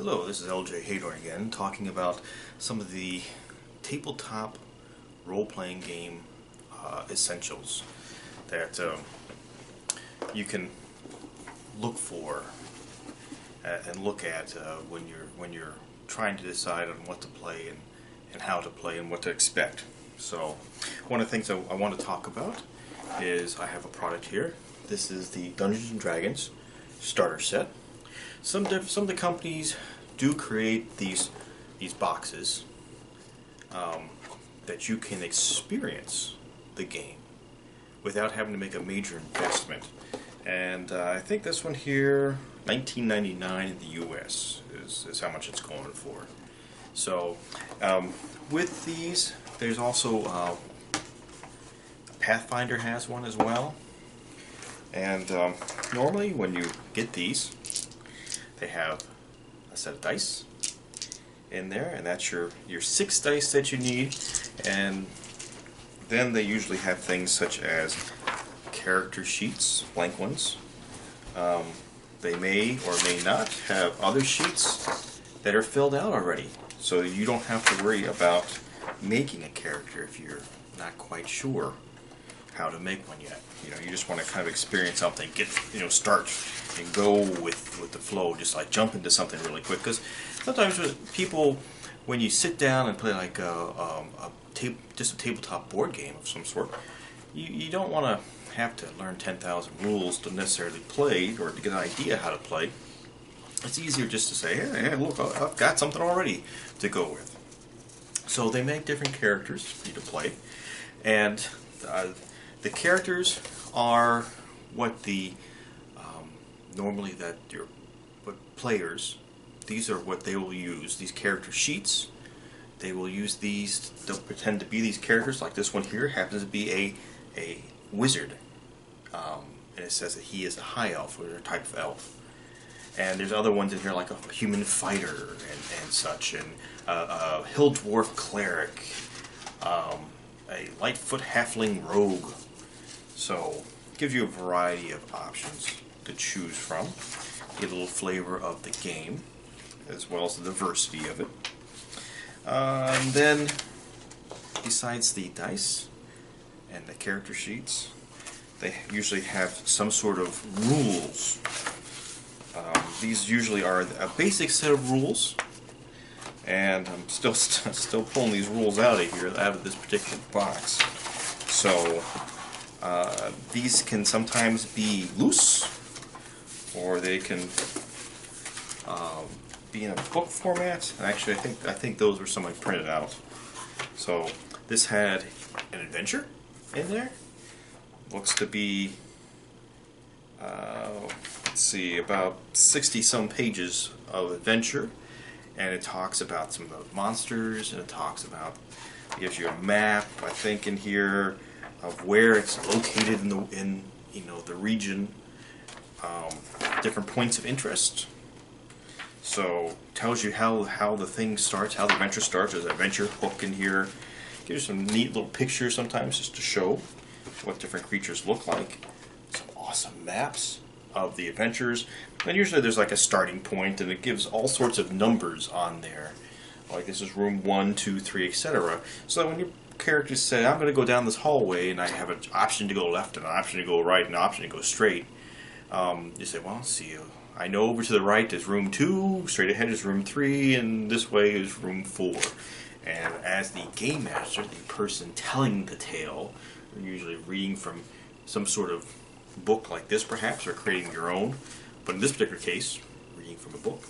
Hello, this is LJ Hador again, talking about some of the tabletop role-playing game essentials that you can look for and look at when you're trying to decide on what to play and how to play and what to expect. So, one of the things I want to talk about is I have a product here. This is the Dungeons and Dragons starter set. Some of the companies do create these boxes that you can experience the game without having to make a major investment. And I think this one here, $19.99 in the U.S. is how much it's going for. So with these, there's also Pathfinder has one as well. And normally when you get these, they have a set of dice in there, and that's your 6 dice that you need. And then they usually have things such as character sheets, blank ones. They may or may not have other sheets that are filled out already, so you don't have to worry about making a character if you're not quite sure how to make one yet. You just want to kind of experience something, start and go with the flow, just like jump into something really quick. Because sometimes people, when you sit down and play like just a tabletop board game of some sort, you don't want to have to learn 10,000 rules to necessarily play or to get an idea how to play. It's easier just to say, hey, look, I've got something already to go with. So they make different characters for you to play, and the characters are what the normally that what players, these are what they will use. These character sheets, they will use these. They'll pretend to be these characters. Like this one here happens to be a wizard, and it says that he is a high elf or a type of elf. And there's other ones in here like a human fighter and such, and a hill dwarf cleric, a lightfoot halfling rogue. So it gives you a variety of options to choose from. Get a little flavor of the game, as well as the diversity of it. And then, besides the dice and the character sheets, they usually have some sort of rules. These usually are a basic set of rules, and I'm still pulling these rules out of this particular box. So these can sometimes be loose, or they can be in a book format. And actually, I think those were some I printed out. So this had an adventure in there. Looks to be let's see, about 60-some pages of adventure, and it talks about some of the monsters, and it gives you a map, I think, in here of where it's located in the region, different points of interest. So tells you how the thing starts, how the adventure starts. There's an adventure hook in here. Gives you some neat little pictures sometimes just to show what different creatures look like. Some awesome maps of the adventures, and usually there's like a starting point, and it gives all sorts of numbers on there, like this is room 1, 2, 3, etc. So that when your characters say, I'm going to go down this hallway, and I have an option to go left, and an option to go right, and an option to go straight, you say, well, see, I know over to the right is room 2, straight ahead is room 3, and this way is room 4. And as the game master, the person telling the tale, you're usually reading from some sort of book like this perhaps, or creating your own, but in this particular case, reading from a book,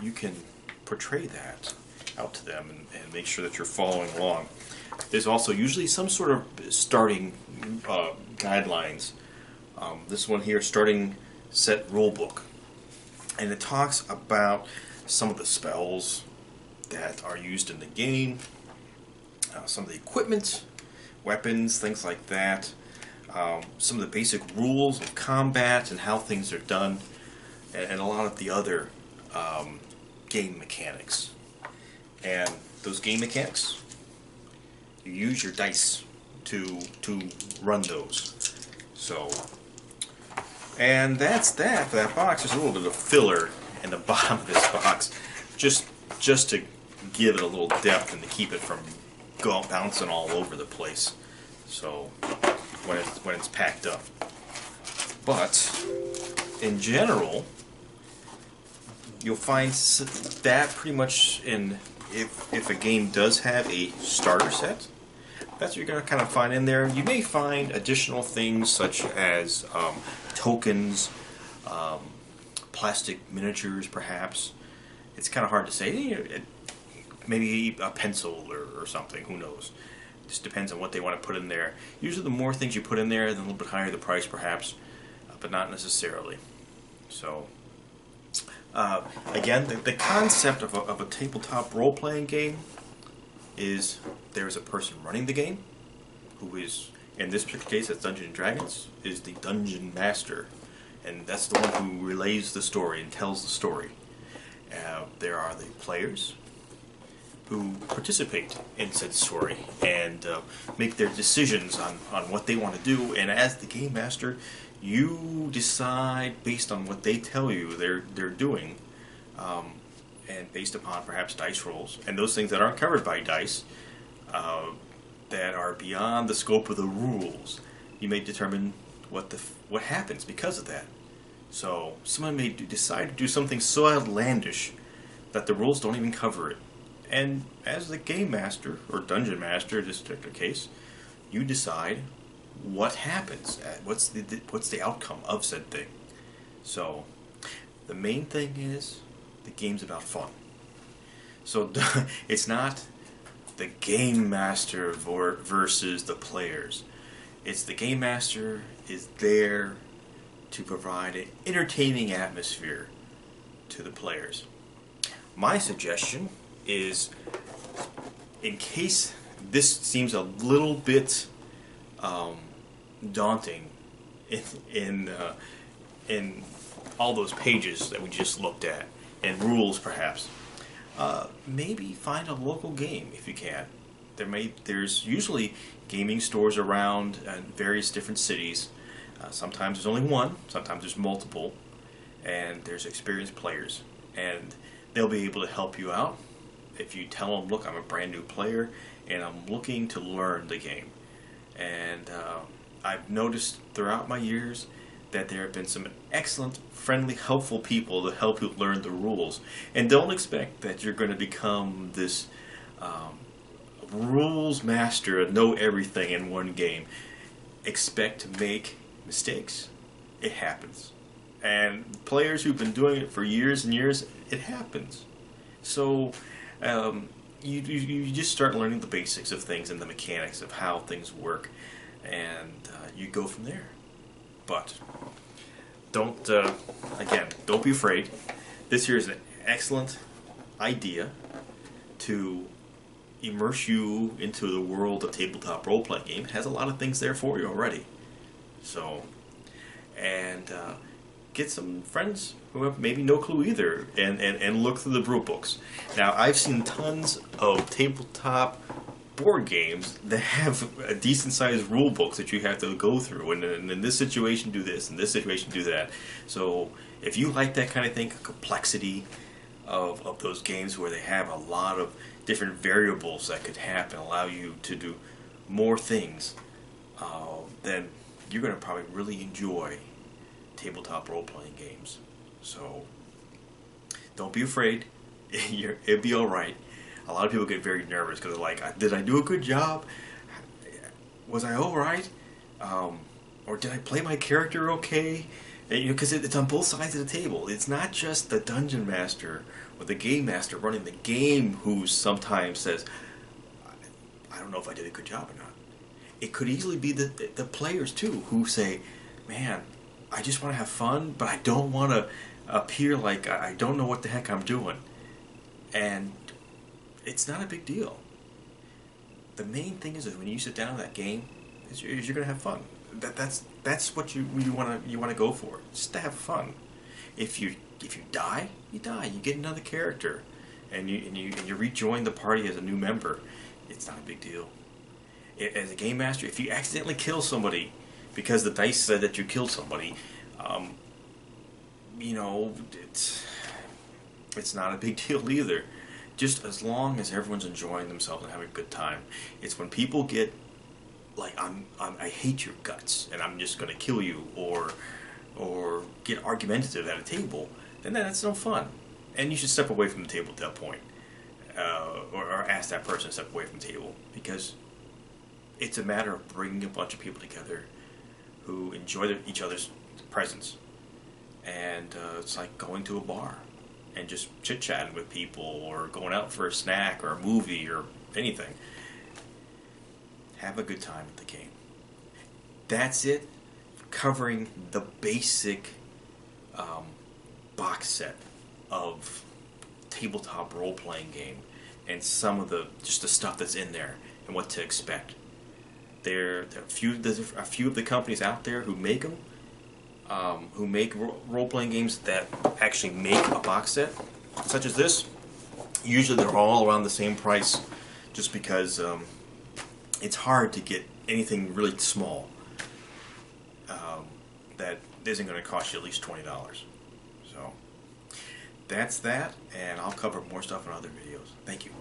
you can portray that out to them and make sure that you're following along. There's also usually some sort of starting guidelines. This one here, starting set rulebook, and it talks about some of the spells that are used in the game, some of the equipment, weapons, things like that. Some of the basic rules of combat and how things are done, and a lot of the other game mechanics. And those game mechanics, you use your dice to run those. So, and that's that for that box. There's a little bit of filler in the bottom of this box, just to give it a little depth and to keep it from bouncing all over the place. So when it's packed up. But in general, you'll find that pretty much if a game does have a starter set, that's what you're going to kind of find in there. You may find additional things such as tokens, plastic miniatures, perhaps. It's kind of hard to say. Maybe a pencil or something. Who knows? Just depends on what they want to put in there. Usually, the more things you put in there, the little bit higher the price, perhaps, but not necessarily. So, again, the concept of a tabletop role-playing game is there's a person running the game, who is, in this particular case, that's Dungeons and Dragons, is the Dungeon Master. And that's the one who relays the story and tells the story. There are the players who participate in said story and make their decisions on what they want to do. And as the Game Master, you decide based on what they tell you they're doing, and based upon perhaps dice rolls and those things that aren't covered by dice, that are beyond the scope of the rules. You may determine what happens because of that. So someone may decide to do something so outlandish that the rules don't even cover it. And as the Game Master, or Dungeon Master in this particular case, you decide what happens, what's the outcome of said thing. So the main thing is the game's about fun. So it's not the Game Master versus the players. It's the Game Master is there to provide an entertaining atmosphere to the players. My suggestion is, in case this seems a little bit daunting in all those pages that we just looked at, and rules perhaps, maybe find a local game if you can. There's usually gaming stores around in various different cities. Sometimes there's only one, sometimes there's multiple, and there's experienced players, and they'll be able to help you out if you tell them, look, I'm a brand new player and I'm looking to learn the game. And I've noticed throughout my years that there have been some excellent, friendly, helpful people to help you learn the rules. And don't expect that you're going to become this rules master and know everything in one game. Expect to make mistakes. It happens. And players who've been doing it for years and years, it happens. So you just start learning the basics of things and the mechanics of how things work, and you go from there. But don't be afraid. This here is an excellent idea to immerse you into the world of tabletop role-playing game. It has a lot of things there for you already. So, and get some friends who have maybe no clue either, and look through the rule books. Now, I've seen tons of tabletop board games that have a decent-sized rule books that you have to go through, and in this situation do this, in this situation do that. So, if you like that kind of thing, complexity of those games where they have a lot of different variables that could happen, allow you to do more things, then you're going to probably really enjoy tabletop role-playing games. So don't be afraid. It'll be alright. A lot of people get very nervous because they're like, did I do a good job? Was I alright? Or did I play my character okay? Because it's on both sides of the table. It's not just the Dungeon Master or the Game Master running the game who sometimes says, I don't know if I did a good job or not. It could easily be the players too who say, man, I just want to have fun, but I don't want to appear like I don't know what the heck I'm doing. And it's not a big deal. The main thing is when you sit down in that game, is you're going to have fun. That's what you want to go for, just to have fun. If you die, you die. You get another character, and you rejoin the party as a new member. It's not a big deal. As a game master, if you accidentally kill somebody because the dice said that you killed somebody, It's not a big deal either. Just as long as everyone's enjoying themselves and having a good time. It's when people get like, I hate your guts and I'm just going to kill you, or get argumentative at a table, then that's no fun. And you should step away from the table at that point. Or ask that person to step away from the table, because it's a matter of bringing a bunch of people together who enjoy each other's presence. And it's like going to a bar and just chit-chatting with people, or going out for a snack or a movie or anything. Have a good time with the game. That's it, covering the basic box set of tabletop role-playing game, and some of the stuff that's in there and what to expect. There's a few of the companies out there who make them, who make role-playing games that actually make a box set, such as this. Usually they're all around the same price, just because it's hard to get anything really small that isn't going to cost you at least $20. So that's that, and I'll cover more stuff in other videos. Thank you.